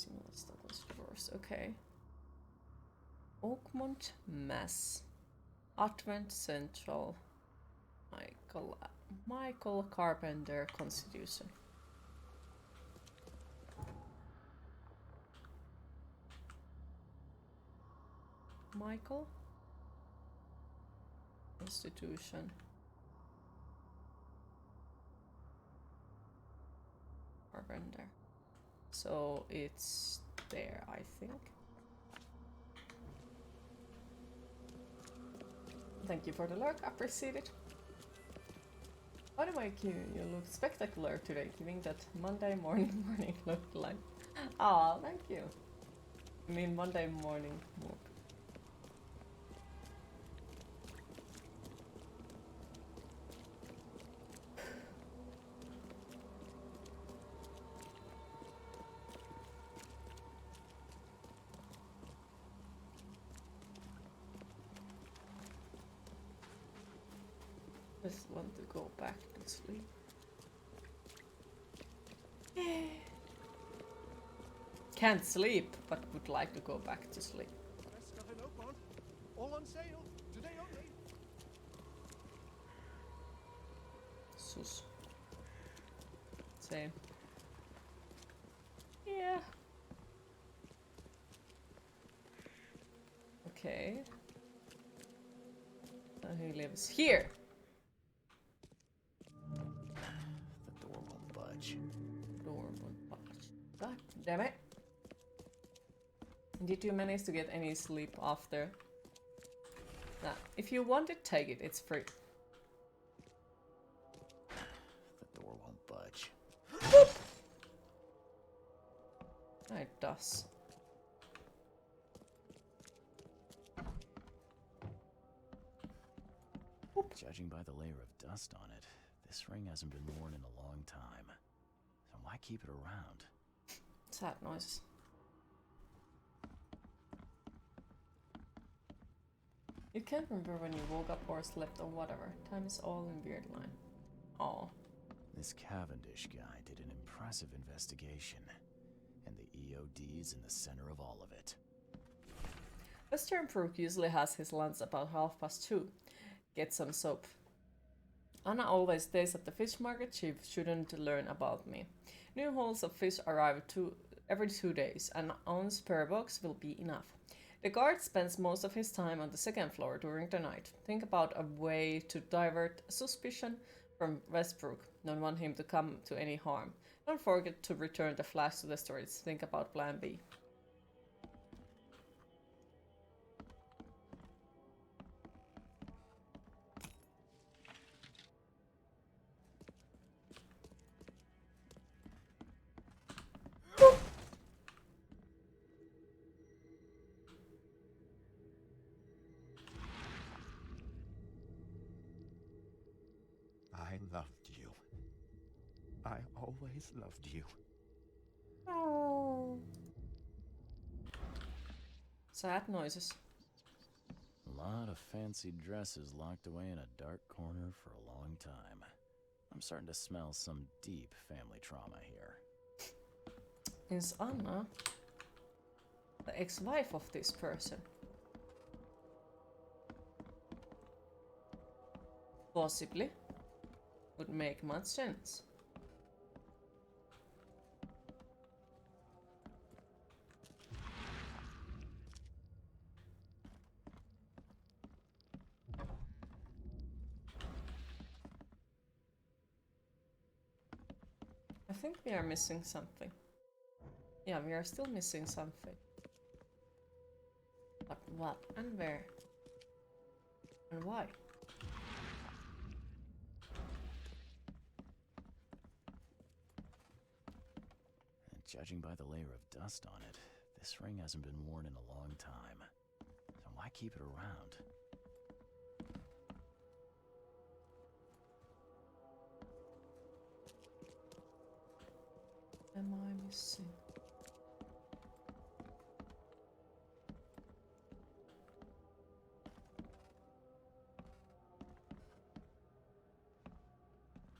Stimulus Douglas doors. Okay. Oakmont, Mass. Advent Central. Michael Carpenter Constitution. Michael Constitution. Carpenter. So it's there, I think. Thank you for the lurk, appreciate it. By the way, Q, you look spectacular today, giving that Monday morning look like. Ah, thank you. I mean Monday morning look. Just want to go back to sleep. Can't sleep, but would like to go back to sleep. Best stuff in Oakmont. All on sale. Today only. Sus. Same. Yeah. Okay. He lives here. The door won't budge. Door won't budge. God damn it. Did you manage to get any sleep after? Nah, if you want it, take it. It's free. The door won't budge. It does. Judging by the layer of dust on it, this ring hasn't been worn in a long time. So why keep it around? Sad noises. You can't remember when you woke up or slept or whatever. Time is all in weird line. Oh. This Cavendish guy did an impressive investigation. And the EOD's in the center of all of it. Western Brook usually has his lunch about 2:30. Get some soap. Anna always stays at the fish market. She shouldn't learn about me. New hauls of fish arrive every 2 days. An ounce per box will be enough. The guard spends most of his time on the second floor during the night. Think about a way to divert suspicion from Westbrook. Don't want him to come to any harm. Don't forget to return the flash to the storage. Think about plan B. I loved you. I always loved you. Oh. Sad noises. A lot of fancy dresses locked away in a dark corner for a long time. I'm starting to smell some deep family trauma here. Is Anna the ex-wife of this person? Possibly. Would make much sense. I think we are missing something. Yeah, we are still missing something. But what and where? And why? And judging by the layer of dust on it, this ring hasn't been worn in a long time. So why keep it around? Am I missing?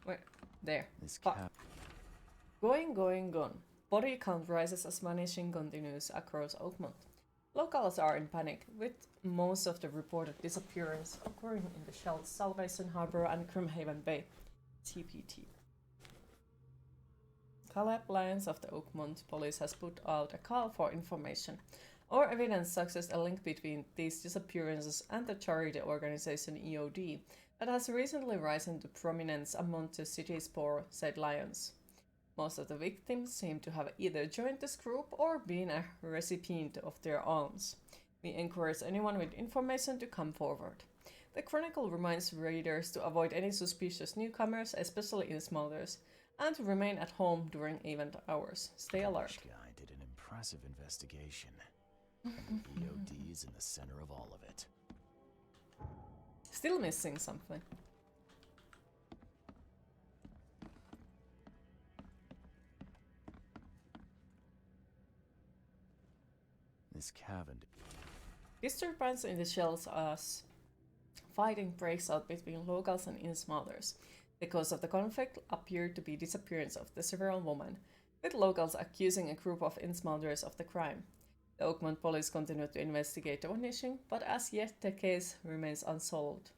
Where? There. This Fuck. cap. Going, gone. Body count rises as vanishing continues across Oakmont. Locals are in panic, with most of the reported disappearances occurring in the Shell's Salvation Harbor and Grimhaven Bay, TPT. Caleb Lyons of the Oakmont Police has put out a call for information or evidence suggests a link between these disappearances and the charity organization EOD that has recently risen to prominence among the city's poor, said Lyons. Most of the victims seem to have either joined this group or been a recipient of their alms. We encourage anyone with information to come forward. The Chronicle reminds readers to avoid any suspicious newcomers, especially in smuggler's, and to remain at home during event hours. Stay alert. This guy did an impressive investigation. And the EOD is in the center of all of it. Still missing something. This Cavendish. Disturbance in the shells as fighting breaks out between locals and in-smugglers. The cause of the conflict appeared to be disappearance of the several women, with locals accusing a group of in-smugglers of the crime. The Oakmont police continue to investigate the vanishing, but as yet the case remains unsolved.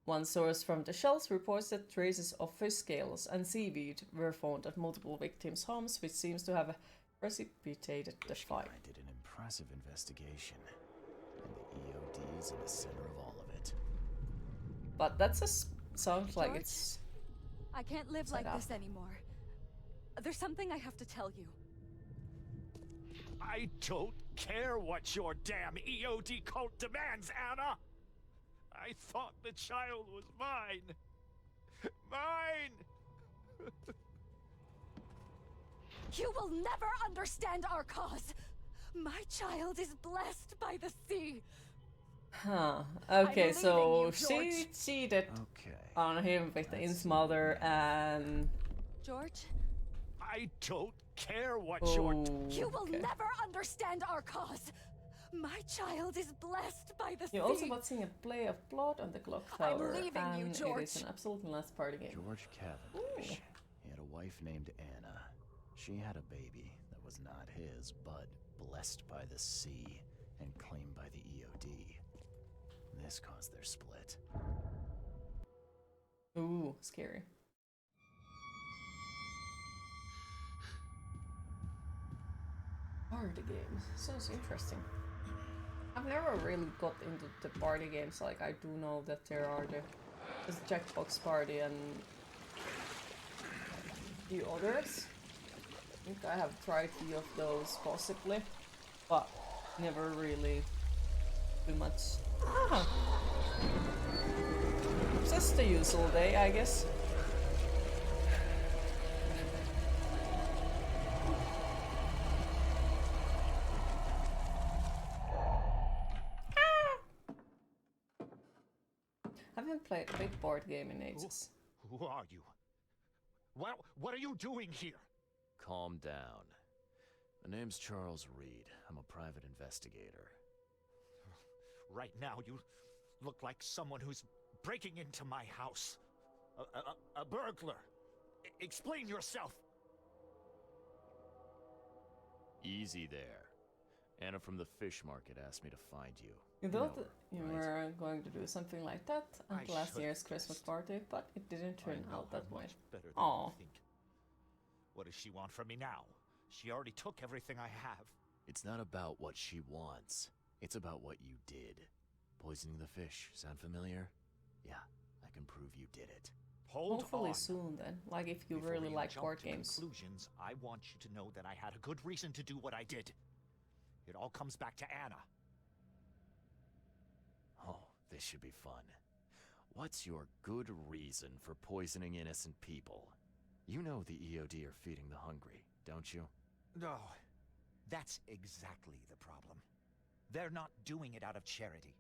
One source from the shells reports that traces of fish scales and seaweed were found at multiple victims' homes, which seems to have precipitated the fire. I did an impressive investigation, and the EOD is in the center of all of it. But that's sounds like George? it's I can't live Set like up. this anymore. There's something I have to tell you. I don't care what your damn EOD cult demands, Anna! I thought the child was mine! Mine! You will never understand our cause. My child is blessed by the sea. Huh. Okay, leaving so you, she George. cheated Okay. on him with the That's in-smother and George, I don't care what oh, your... you will okay. never understand our cause. My child is blessed by the You're sea. also watching a play of Blood on the Clock I'm Tower, leaving you, and it George. is an absolutely nice party game. George Cavendish. He had a wife named Anna. She had a baby that was not his, but blessed by the sea and claimed by the EOD. This caused their split. Ooh, scary. Party games. Sounds interesting. I've never really got into the party games. Like, I do know that there are there's Jackbox Party and a few others. I think I have tried a few of those possibly, but never really too much. Ah. Just the usual day, I guess. I haven't played a big board game in ages. Who are you? What are you doing here? Calm down. My name's Charles Reed. I'm a private investigator. Right now, you look like someone who's breaking into my house. A burglar. Explain yourself. Easy there. Anna from the fish market asked me to find you. You know thought her, that you right? were going to do something like that at I last should year's have Christmas guessed. party, but it didn't turn I know out that her way. much better than Aw. you think. What does she want from me now? She already took everything I have. It's not about what she wants. It's about what you did. Poisoning the fish. Sound familiar? Yeah, I can prove you did it. Hold Hopefully on. soon then, like if you Before really like jump board to games. Conclusions, I want you to know that I had a good reason to do what I did. It all comes back to Anna. Oh, this should be fun. What's your good reason for poisoning innocent people? You know the EOD are feeding the hungry, don't you? No, that's exactly the problem. They're not doing it out of charity.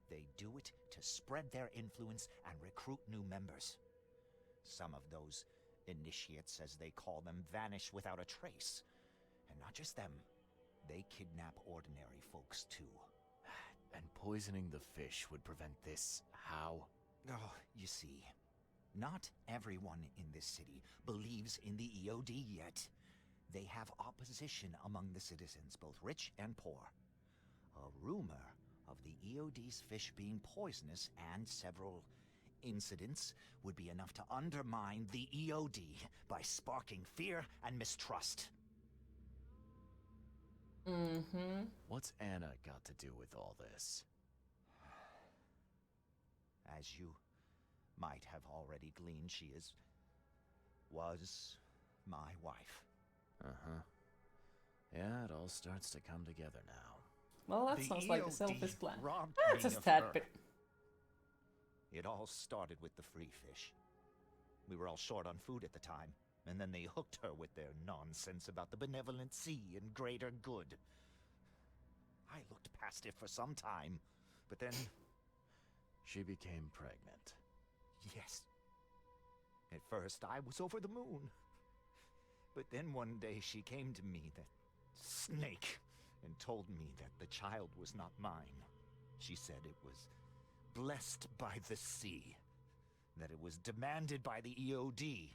They do it to spread their influence and recruit new members. Some of those initiates, as they call them, vanish without a trace. And not just them, they kidnap ordinary folks too. And poisoning the fish would prevent this. How? Oh, you see, not everyone in this city believes in the EOD yet. They have opposition among the citizens, both rich and poor. A rumor of the EOD's fish being poisonous and several incidents would be enough to undermine the EOD by sparking fear and mistrust. Mm-hmm. What's Anna got to do with all this? As you might have already gleaned, she was my wife. Uh-huh. Yeah, it all starts to come together now. Well, that The sounds like a EOD selfish plan. robbed That's me just of tad her. bit. It all started with the free fish. We were all short on food at the time, and then they hooked her with their nonsense about the benevolent sea and greater good. I looked past it for some time, but then, She became pregnant. yes. At first, I was over the moon. But then one day she came to me, that snake, and told me that the child was not mine. She said it was blessed by the sea, that it was demanded by the EOD.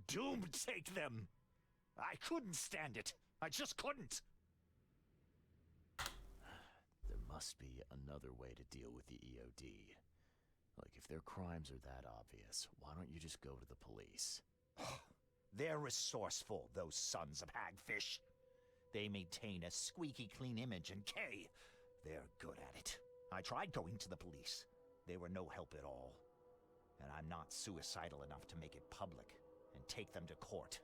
Doom take them! I couldn't stand it. I just couldn't. There must be another way to deal with the EOD. Like, if their crimes are that obvious, why don't you just go to the police? They're resourceful, those sons of hagfish. They maintain a squeaky clean image, and they're good at it. I tried going to the police. They were no help at all. And I'm not suicidal enough to make it public and take them to court.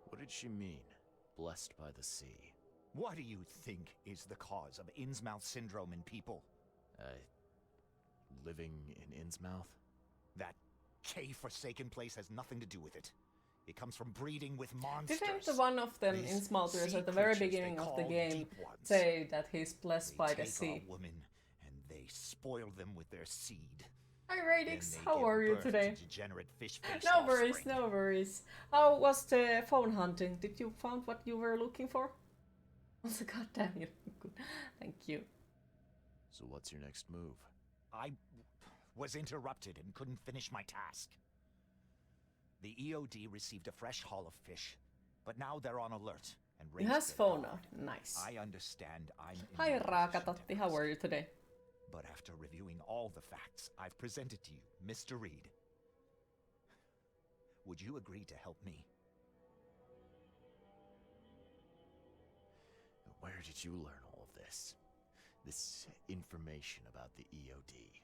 What did she mean? Blessed by the sea. What do you think is the cause of Innsmouth syndrome in people? Living in Innsmouth? That K-forsaken place has nothing to do with it. It comes from breeding with monsters. Didn't the one of them These in Smalters sea at the very creatures they beginning of the call game deep ones. say that he's blessed by the They take sea? a woman and they spoil them with their seed. Hi Then Radix, they how give are you birth today? to degenerate fish-faced No worries, offspring. no worries. How was the phone hunting? Did you find what you were looking for? Also, goddamn you. Thank you. So what's your next move? I was interrupted and couldn't finish my task. The EOD received a fresh haul of fish, but now they're on alert and He raised has their phone guard. now. Nice. I understand I'm in Hi no position Raakatatti, to how ask. are you today? But after reviewing all the facts I've presented to you, Mr. Reed, would you agree to help me? Where did you learn all of this? This information about the EOD?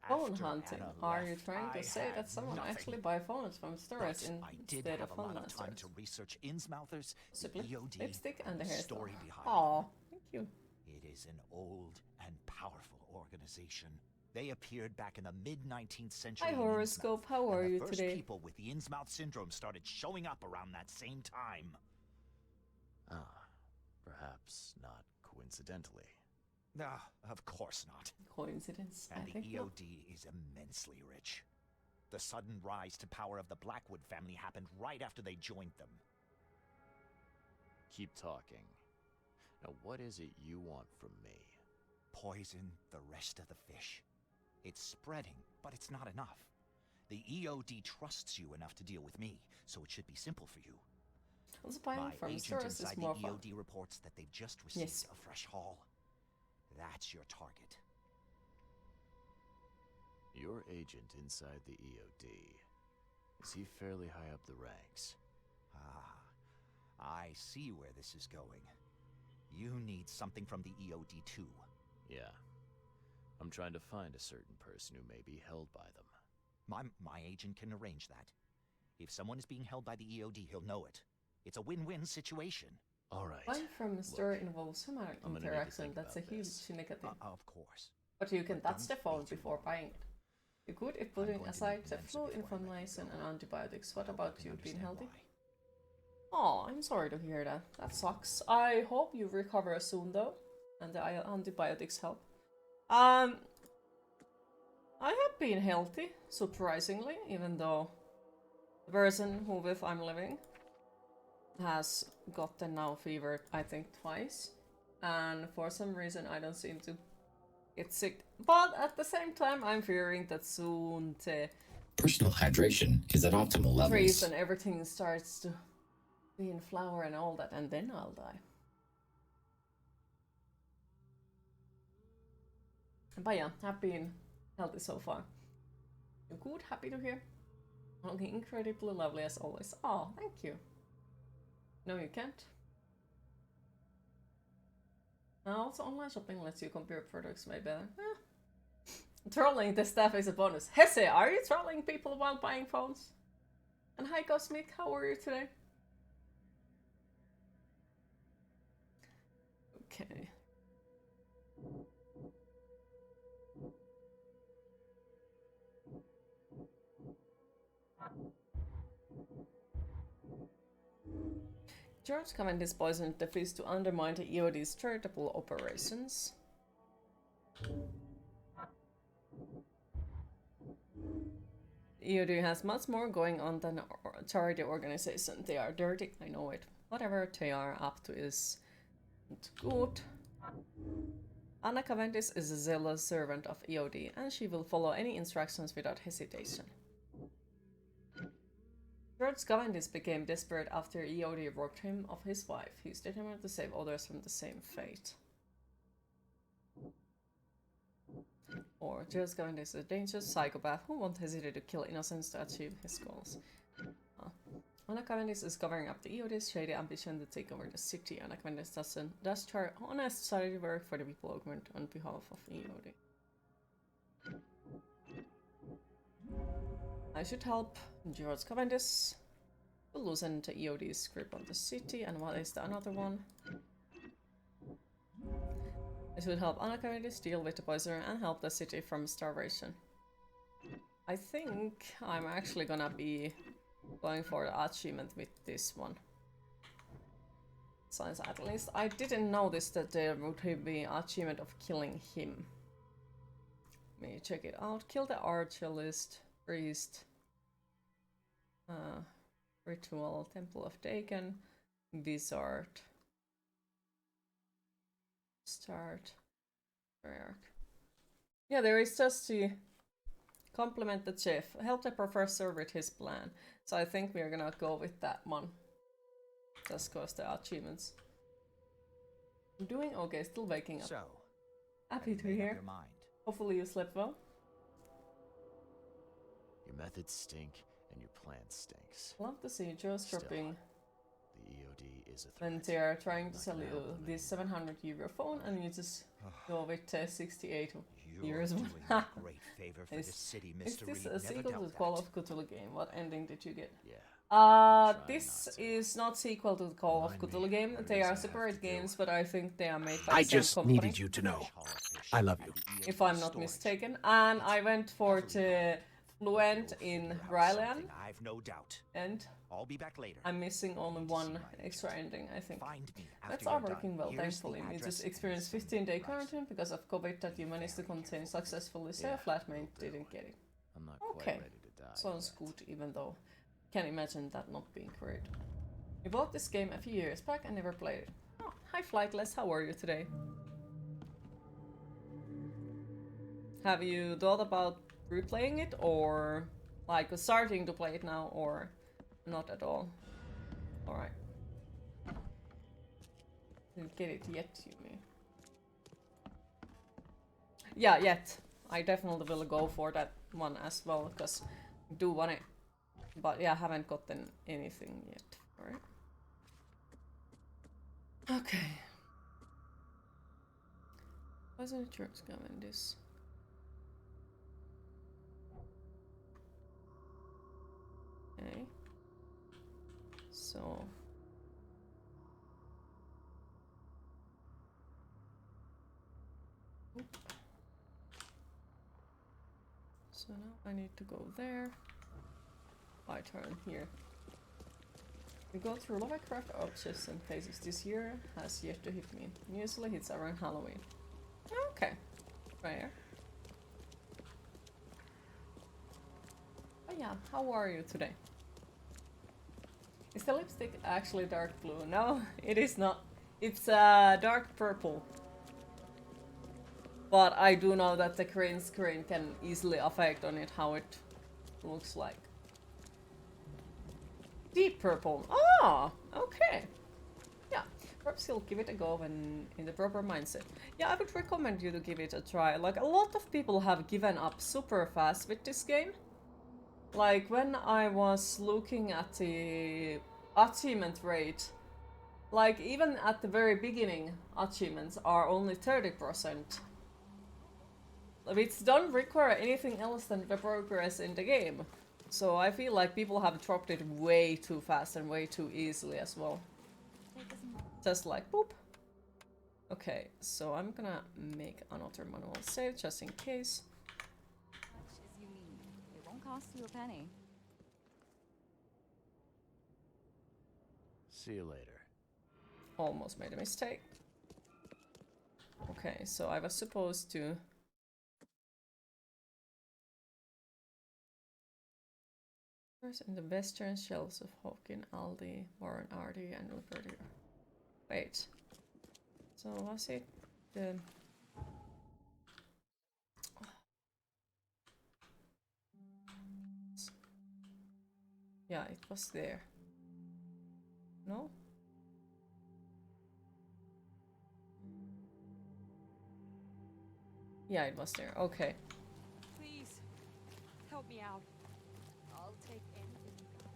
Phone After hunting. Anna Are you left, trying to I say had that someone nothing. actually buy phones from stores But I did instead have of a lot online of time stores? to research Innsmouthers, the Possibly. EOD, Lipstick and the the hairstyle. story behind Aw, thank you. them. It is an old and powerful organization. They appeared back in the mid-19th century. Hi in Horoscope, Innsmouth, how are and you the first today? people with the Innsmouth syndrome started showing up around that same time. Perhaps not coincidentally. Of course not. Coincidence, And I the think not. EOD is immensely rich. The sudden rise to power of the Blackwood family happened right after they joined them. Keep talking. Now, what is it you want from me? Poison the rest of the fish. It's spreading, but it's not enough. The EOD trusts you enough to deal with me, so it should be simple for you. Also buying My from agent stores is inside the more fun. EOD reports that they've just received Yes. a fresh haul. That's your target. Your agent inside the EOD. Is he fairly high up the ranks? I see where this is going. You need something from the EOD too. Yeah. I'm trying to find a certain person who may be held by them. My agent can arrange that. If someone is being held by the EOD, he'll know it. It's a win-win situation. Alright. Buying from a store involves human I'm gonna need to interaction. think That's a about huge this. negative. Of course. But you can but touch the don't phone be too before long. buying it. You could if I'm putting going to aside need the an flu, answer before I let you inflammation, go. and antibiotics. What I hope about you you can being understand healthy? why. Oh, I'm sorry to hear that. That sucks. I hope you recover soon though, and the antibiotics help. I have been healthy, surprisingly, even though the person who with I'm living has gotten now fever, I think twice, and for some reason I don't seem to get sick. But at the same time, I'm fearing that soon the Personal hydration is at optimal trees levels. and everything starts to be in flower and all that, and then I'll die. But yeah, I've been healthy so far. You're good, happy to hear. Looking incredibly lovely as always. Oh, thank you. No, you can't. Also, online shopping lets you compare products way better. Trolling the staff is a bonus. Hesse, are you trolling people while buying phones? And hi Cosmic, how are you today? Okay. George Cavendish poisoned the fish to undermine the EOD's charitable operations. EOD has much more going on than a charity organization. They are dirty, I know it. Whatever they are up to is not good. Anna Cavendish is a zealous servant of EOD, and she will follow any instructions without hesitation. George Cavendish became desperate after EOD robbed him of his wife. He is determined to save others from the same fate. Or George Cavendish is a dangerous psychopath who won't hesitate to kill innocents to achieve his goals. Anna Cavendish is covering up the EOD's shady ambition to take over the city. Anna Cavendish does honest charity work for the people of Gwent on behalf of EOD. I should help George Cavendish to loosen the EOD's grip on the city. And what is the another one? I should help Anna Cavendish deal with the poisoner and help the city from starvation. I think I'm actually gonna be going for the achievement with this one. Since at least I didn't notice that there would be an achievement of killing him. Let me check it out. Kill the archaeologist, priest, ritual, temple of Dagon, wizard, start, prayer. Yeah, there is just to compliment the chef, help the professor with his plan. So I think we're gonna go with that one. Just cause the achievements. I'm doing okay, still waking up. So, Happy have to you made up hear. your mind? Hopefully you slept well. Your methods stink, and your plan stinks. Love to see Joe Still, dropping The EOD is a threat. when they are trying to Not sell gonna you help them this anymore. 700 € phone and you just go with 68 You're years. doing a great favor for Is- this city, Is Mr. this Reed. a Never sequel to doubt the Call that. of Cthulhu game? What ending did you get? Yeah. Try This not to. is not sequel to the Call of Remind me, Cthulhu game. what They it is I are have separate to do. games, but I think they are made by I the same just company, needed you to know. I love you. if I'm not mistaken. And I went for the Fluent in Rylan, I've no doubt. and I'll be back later. I'm missing only one extra ending, I think. Find me after That's you're all done. working well, Here's thankfully. the We address just and experienced some 15-day price. quarantine because of COVID that you managed to contain successfully. So Yeah, a flatmate will do. didn't get it. I'm not Okay. quite ready to die. Sounds yet. good, even though can't imagine that not being great. We bought this game a few years back and never played it. Oh, hi Flightless, how are you today? Have you thought about replaying it, or like starting to play it now, or not at all? Alright. Didn't get it yet, you mean? Yeah, yet. I definitely will go for that one as well, because I do want it. But yeah, I haven't gotten anything yet for it. Okay. Wasn't church coming this? Okay. So. Oop. So now I need to go there. My turn here. We go through Lovecraft objects and places this year has yet to hit me. Usually hits around Halloween. Okay. Fair. But yeah, how are you today? Is the lipstick actually dark blue? No, it is not. It's dark purple. But I do know that the green screen can easily affect on it how it looks like. Deep purple. Ah, okay. Yeah, perhaps you'll give it a go when in the proper mindset. Yeah, I would recommend you to give it a try. Like, a lot of people have given up super fast with this game. Like, when I was looking at the achievement rate, like, even at the very beginning, achievements are only 30%. Which don't require anything else than the progress in the game. So I feel like people have dropped it way too fast and way too easily as well. Just like, boop. Okay, so I'm gonna make another manual save just in case. Much as you need. It won't cost you a penny. See you later. Almost made a mistake. Okay, so I was supposed to... First in the western shelves of Hawkin, Aldi, Warren, Ardy, and Liberty. Wait. So was it the... Yeah, it was there. No? Yeah, it was there. Okay. Please, help me out. I'll take anything you got.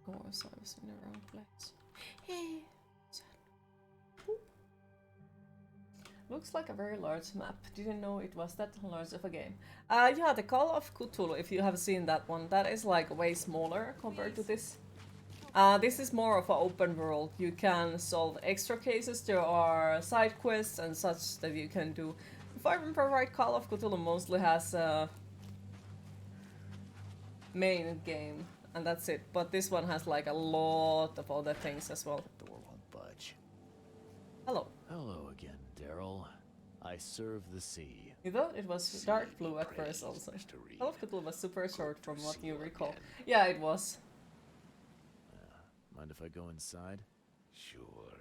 Of course, I was in the wrong place. Hey. Looks like a very large map. Didn't know it was that large of a game. Yeah, the Call of Cthulhu, if you have seen that one, that is like way smaller compared to this. This is more of an open world. You can solve extra cases, there are side quests and such that you can do. If I remember right, Call of Cthulhu mostly has a main game, and that's it. But this one has like a lot of other things as well. Door won't budge. Hello. Hello again, Daryl. I serve the sea. You thought it was dark blue at first also. Call of Cthulhu was super short from what you recall. Yeah, it was. Mind if I go inside? Sure,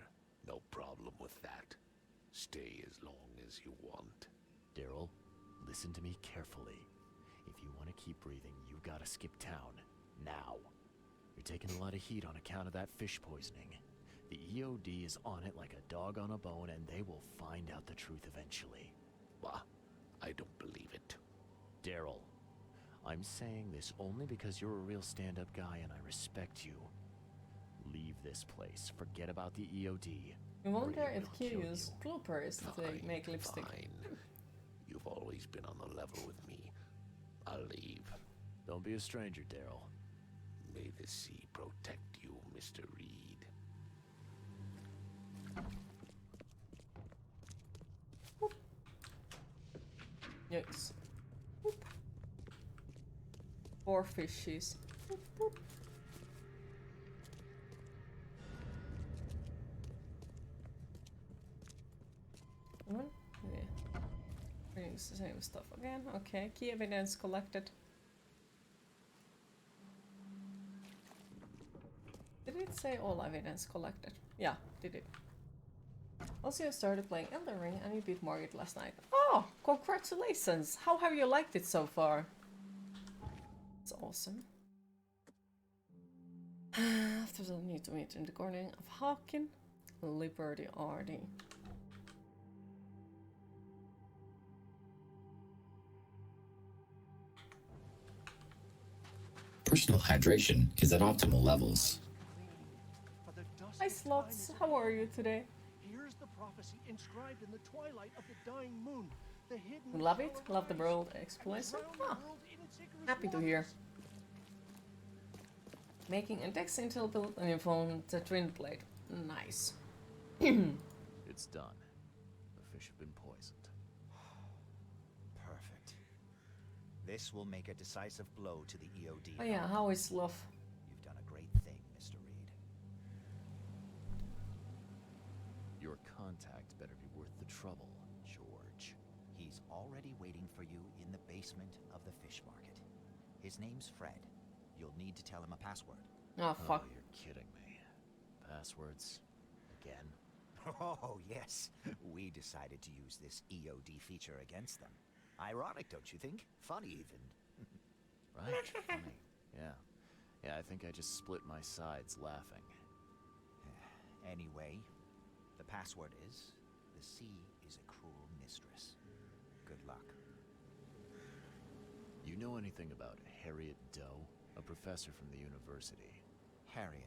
no problem with that. Stay as long as you want. Daryl, listen to me carefully. If you want to keep breathing, you gotta skip town. Now. You're taking a lot of heat on account of that fish poisoning. The EOD is on it like a dog on a bone, and they will find out the truth eventually. Bah, I don't believe it. Daryl, I'm saying this only because you're a real stand-up guy and I respect you. Leave this place. Forget about the EOD. I wonder or if it will kill Kiryu's you. blooper is to Fine, make lipstick. fine. You've always been on the level with me. I'll leave. Don't be a stranger, Daryl. May the sea protect you, Mr. Reed. Yes. Boop. 4 fishies. Boop, boop. One? Yeah. Brings the same stuff again. Okay, key evidence collected. Did it say all evidence collected? Yeah, did it. Also, you started playing Elden Ring and you beat Margit last night. Oh, congratulations! How have you liked it so far? It's awesome. After the need to meet in the garden of Hawkin, Liberty Ardy. Personal hydration is at optimal levels. Hi Slots, how are you today? Here's the prophecy inscribed in the twilight of the dying moon. The hidden Love it, shall love the arise, world and exploration. drown the Ah, world in its ichorous happy to hear. waters. Making a Dex Intel build and you found the Twin Blade. Nice. It's done. The fish have been poisoned. Perfect. This will make a decisive blow to the EOD. Oh yeah, how is love? You've done a great thing, Mr. Reed. Your contact better be worth the trouble, George. He's already waiting for you in the basement of the fish market. His name's Fred. You'll need to tell him a password. Oh fuck. Oh, you're kidding me. Passwords? Again? Oh, yes. We decided to use this EOD feature against them. Ironic, don't you think? Funny, even. Right? Funny. Yeah. Yeah, I think I just split my sides laughing. Anyway, the password is, the sea is a cruel mistress. Good luck. You know anything about Harriet Doe? A professor from the university. Harriet.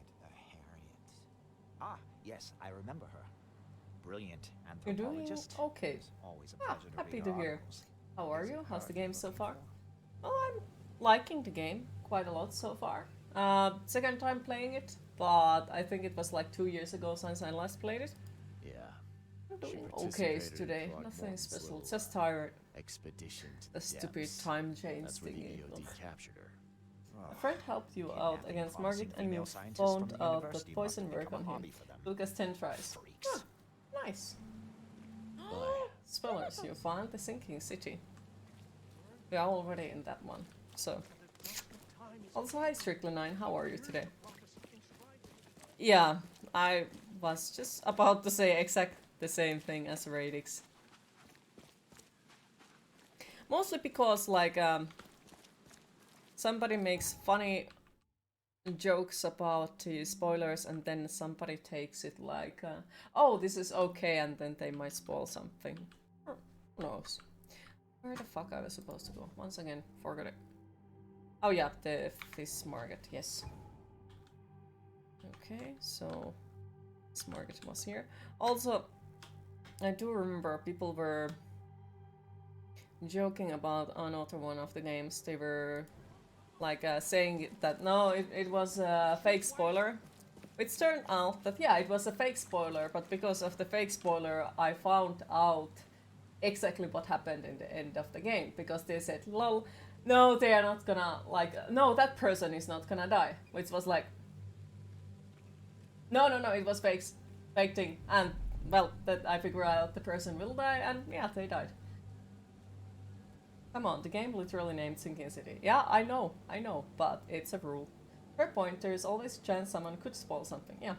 Ah, yes, I remember her. Brilliant You're doing anthropologist. okay. It's always a Ah, pleasure to happy read to her hear. articles. How are Is you? it How's the her game you're so looking far? for? Well, I'm liking the game quite a lot so far. Second time playing it, but I think it was like 2 years ago since I last played it. Yeah. I'm She doing okay participated in today. Throgmorton's Nothing special. little, Just tired. Expedition to The stupid depths. time change That's where the thingy. EOD Ugh. captured her. A friend helped you out Kidnapping against promising Margit and you female scientists from found the out that university poison must have worked become on a him. hobby for them. Took us 10 tries. Freaks. Nice. Boy, Spellers, you found the sinking city. We are already in that one, so. Also, hi Strictly9, how are you today? Yeah, I was just about to say exact the same thing as Radix. Mostly because, like, somebody makes funny jokes about the spoilers and then somebody takes it like, oh, this is okay, and then they might spoil something. Who knows? Where the fuck I was supposed to go? Once again, forgot it. Oh yeah, the fish market, yes. Okay, so this market was here. Also, I do remember people were joking about another one of the games. They were like saying that no, it was a fake spoiler. Which turned out that yeah, it was a fake spoiler, but because of the fake spoiler, I found out exactly what happened in the end of the game. Because they said, lol, no, they are not gonna, like, no, that person is not gonna die. Which was like, no, it was fake thing. And, well, that I figure out the person will die, and yeah, they died. Come on, the game literally named Sinking City. Yeah, I know, but it's a rule. Fair point, there is always a chance someone could spoil something, yeah.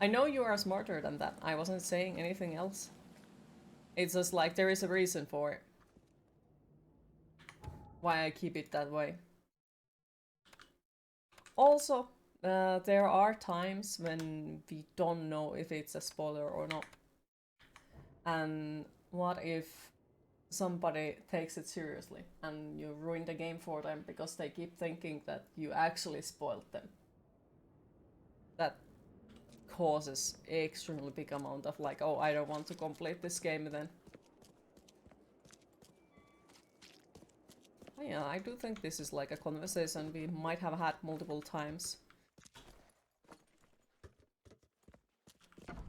I know you are smarter than that, I wasn't saying anything else. It's just like, there is a reason for it. Why I keep it that way. Also, there are times when we don't know if it's a spoiler or not. And what if somebody takes it seriously and you ruin the game for them because they keep thinking that you actually spoiled them? That causes extremely big amount of like, oh, I don't want to complete this game then. Oh, yeah, I do think this is like a conversation we might have had multiple times.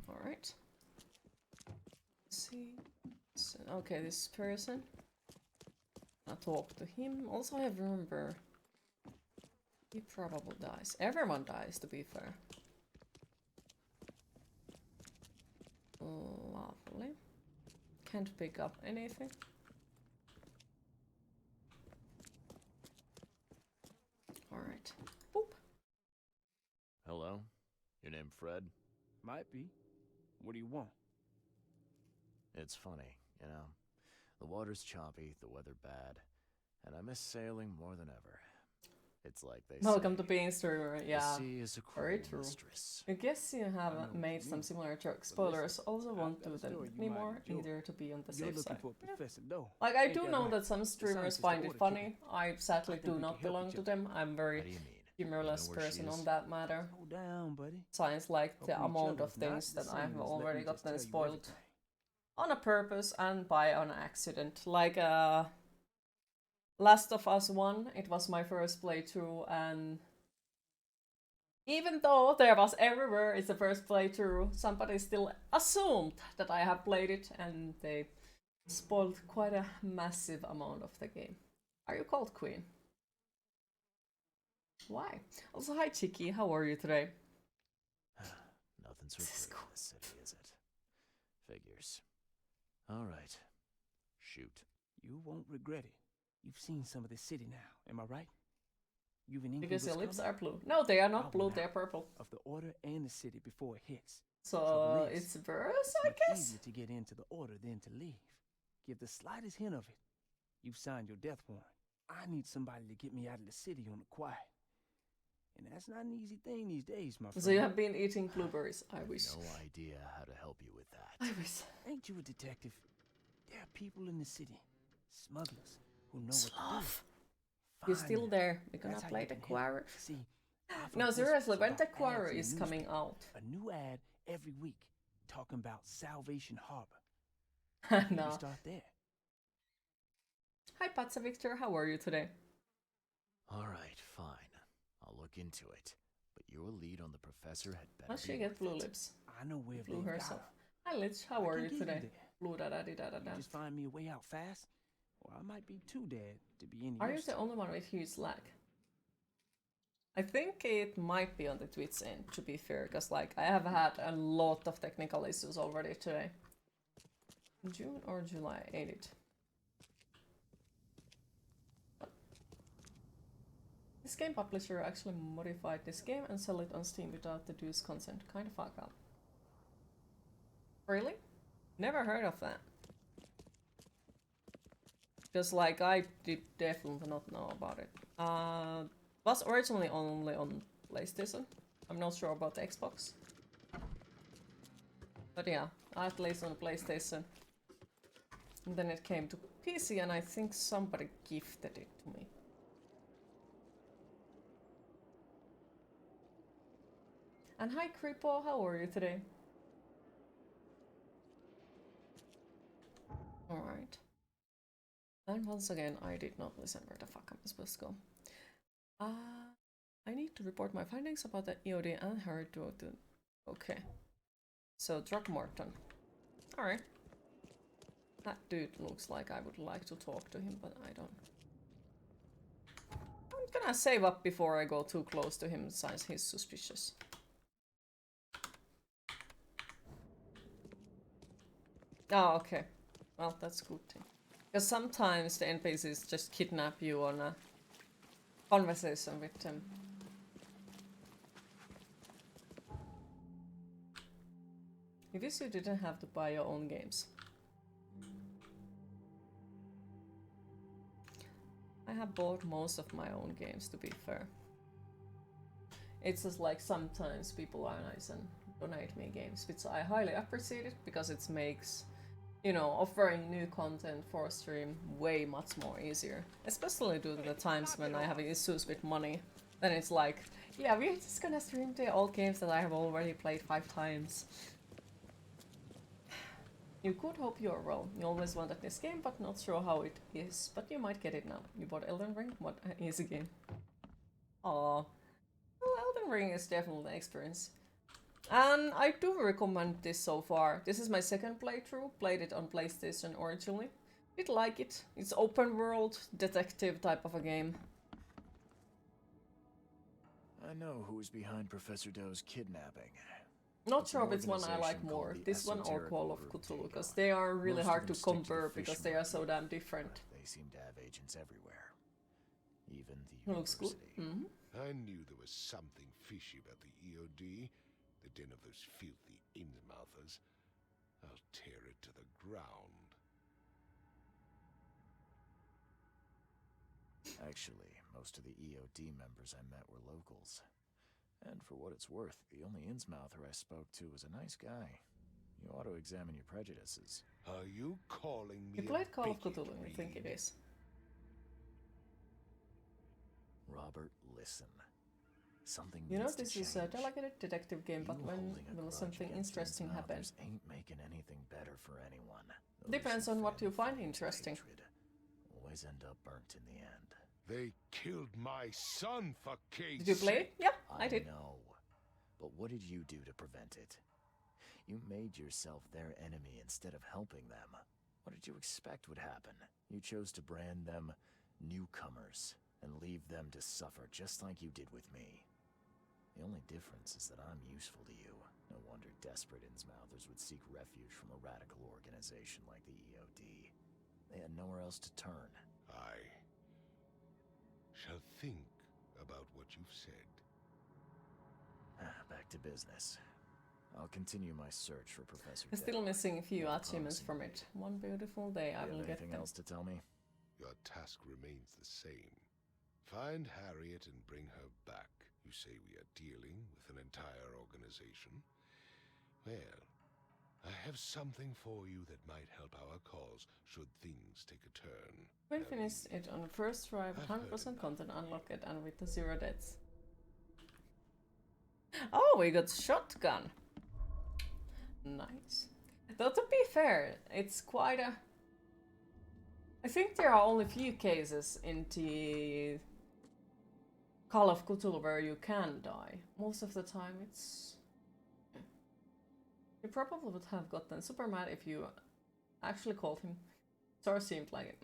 Alright. See. So, okay, this person. I'll talk to him. Also, I remember. He probably dies. Everyone dies, to be fair. Lovely. Can't pick up anything. Alright. Boop. hello? Your name Fred? Might be. What do you want? It's funny, you know. The water's choppy, the weather bad, and I miss sailing more than ever. It's like they Welcome say, to being streamer, yeah. the sea is a Very cruel true. mistress. I guess you have what made you some mean. similar jokes. But listen, Spoilers also I've won't got do a them story you might anymore, enjoy. either to be on the You're safe looking side. for Professor Doe. Like, I Ain't do that know right? that some The streamers scientist find that it ordered funny. I sadly I think do we not can help belong each to other. them. I'm How very do you mean? humorless You know where she person is? on that matter. Slow down, buddy. Science like the Helping each amount other of is not things the that I've same as already letting me just gotten tell you spoiled. everything. On a purpose and by an accident. Like, Last of Us 1, it was my first playthrough, and even though there was everywhere it's the first playthrough, somebody still assumed that I have played it, and they spoiled quite a massive amount of the game. Are you called Queen? Why? Also, hi Chicky, how are you today? Nothing's This is for free in this city, is it? Figures. Alright. Shoot. You won't regret it. You've seen some of the city now, am I right? You've an inkling Because your what's lips coming? are blue. No, they are I not blue, want they're out purple. of the order and the city before it hits. So Trouble is, it's worse, I much guess. easier to get into the order than to leave. Give the slightest hint of it, you've signed your death warrant. I need somebody to get me out of the city on the quiet. And that's not an easy thing these days, my friend. So you have been eating blueberries. I wish. No idea how to help you with that. I wish. Ain't you a detective? There are people in the city, smugglers, who know Slav. what to do. You're still Find there. We're gonna That's how play you the can help. Quarry. See, I've No, heard seriously, whispers when the about ads Quarry in the is coming newspaper. out? A new ad every week talking about Salvation Harbor. No. We start there. Hi, Patsa Victor. How are you today? Alright, fine. I'll look into it. But your lead on the professor had better How'd she be get worth blue it. lips? I know where Blue they herself. got Hi, Lich. How I are can you get you today? there. Blue da da di da da her. da. You just find me a way out fast, or I might be too dead to be any Are you use the to only one with huge lag? I think it might be on the Twitch end, to be fair, because like I have had a lot of technical issues already today. June or July 8th. This game publisher actually modified this game and sell it on Steam without the dude's consent. Kind of fuck up. Really? Never heard of that. Because like I did definitely not know about it. Was originally only on PlayStation. I'm not sure about the Xbox. But yeah, at least on PlayStation. And then it came to PC and I think somebody gifted it to me. And hi Creepo, how are you today? Alright. And once again, I did not listen where the fuck I'm supposed to go. I need to report my findings about the EOD and her to... Okay. So, Throckmorton. Alright. That dude looks like I would like to talk to him, but I don't. I'm gonna save up before I go too close to him since he's suspicious. Oh, okay. Well, that's good too. Because sometimes the NPCs just kidnap you on a conversation with them. I wish you didn't have to buy your own games. I have bought most of my own games, to be fair. It's just like sometimes people are nice and donate me games, which I highly appreciate it because it makes, you know, offering new content for a stream way much more easier. Especially due to the times when I have issues with money. Then it's like, yeah, we're just gonna stream the old games that I have already played 5 times. You could hope you're well. You always wanted this game, but not sure how it is. But you might get it now. You bought Elden Ring? What an easy game. Aww. Well, Elden Ring is definitely an experience. And I do recommend this so far. This is my second playthrough. Played it on PlayStation originally. Did like it. It's open world, detective type of a game. I know who's behind Professor Doe's kidnapping. Not It's sure an which one I like organization more, called the this one or Esoteric Call of Order of Cthulhu, Dagon. because they are really Most of hard to them stick to the compare fish because they are so market, damn different. but they seem to have agents everywhere. Even the Looks good. university. I knew there was something fishy about the EOD, the den of those filthy Innsmouthers. I'll tear it to the ground. Actually, most of the EOD members I met were locals. And for what it's worth, the only Innsmouther I spoke to was a nice guy. You ought to examine your prejudices. Are you calling me You played a Call of bigot, Cthulhu, I think it Reed? is. Robert, listen. Something You know, needs to this is a change. delicate detective game, but You when holding a will grudge something against interesting happen? Innsmouthers ain't making anything better for anyone. Those Depends who on what fan you find flames of interesting. hatred always end up burnt in the end. They killed my son, for Kate's Did you play it? Yeah, I did. know. But what did you do to prevent it? You made yourself their enemy instead of helping them. What did you expect would happen? You chose to brand them newcomers and leave them to suffer just like you did with me. The only difference is that I'm useful to you. No wonder desperate Innsmouthers would seek refuge from a radical organization like the EOD. They had nowhere else to turn. I shall think about what you've said. Back to business. I'll continue my search for Professor I'm still Dell. missing a few More achievements promising from lead. it. One beautiful day I You will have get anything them. else to tell me? Your task remains the same. Find Harriet and bring her back. You say we are dealing with an entire organization? Well, I have something for you that might help our cause should things take a turn. We Harry, finished it on first try with I've heard 100% enough. content unlocked and with the 0 deaths. Oh, we got shotgun. Nice. Though to be fair, it's quite a... I think there are only few cases in the Call of Cthulhu where you can die. Most of the time it's... You probably would have gotten super mad if you actually called him. Star seemed like it.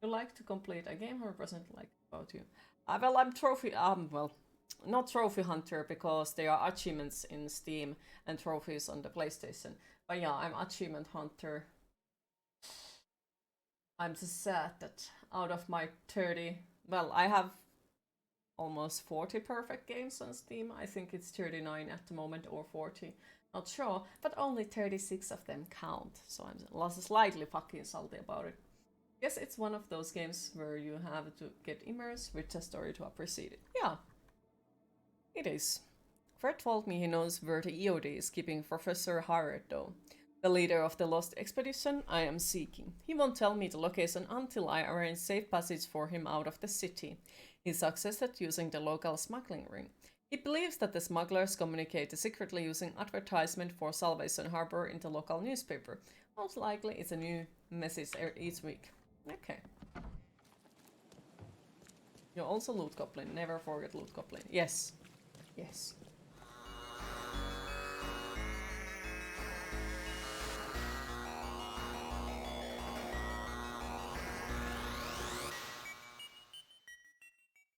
You like to complete a game 100% like about you. Well, I'm trophy... well, not trophy hunter because there are achievements in Steam and trophies on the PlayStation. But yeah, I'm achievement hunter. I'm just sad that out of my 30... Well, I have almost 40 perfect games on Steam. I think it's 39 at the moment or 40. Not sure, but only 36 of them count. So I'm slightly fucking salty about it. Guess it's one of those games where you have to get immersed with the story to appreciate it. Yeah, it is. Fred told me he knows where the EOD is keeping Professor Harriet though. The leader of the lost expedition I am seeking. He won't tell me the location until I arrange safe passage for him out of the city. He succeeds at using the local smuggling ring. He believes that the smugglers communicate secretly using advertisement for Salvation Harbor in the local newspaper. Most likely it's a new message each week. Okay. You also loot Goblin. Never forget loot Goblin. Yes. Yes.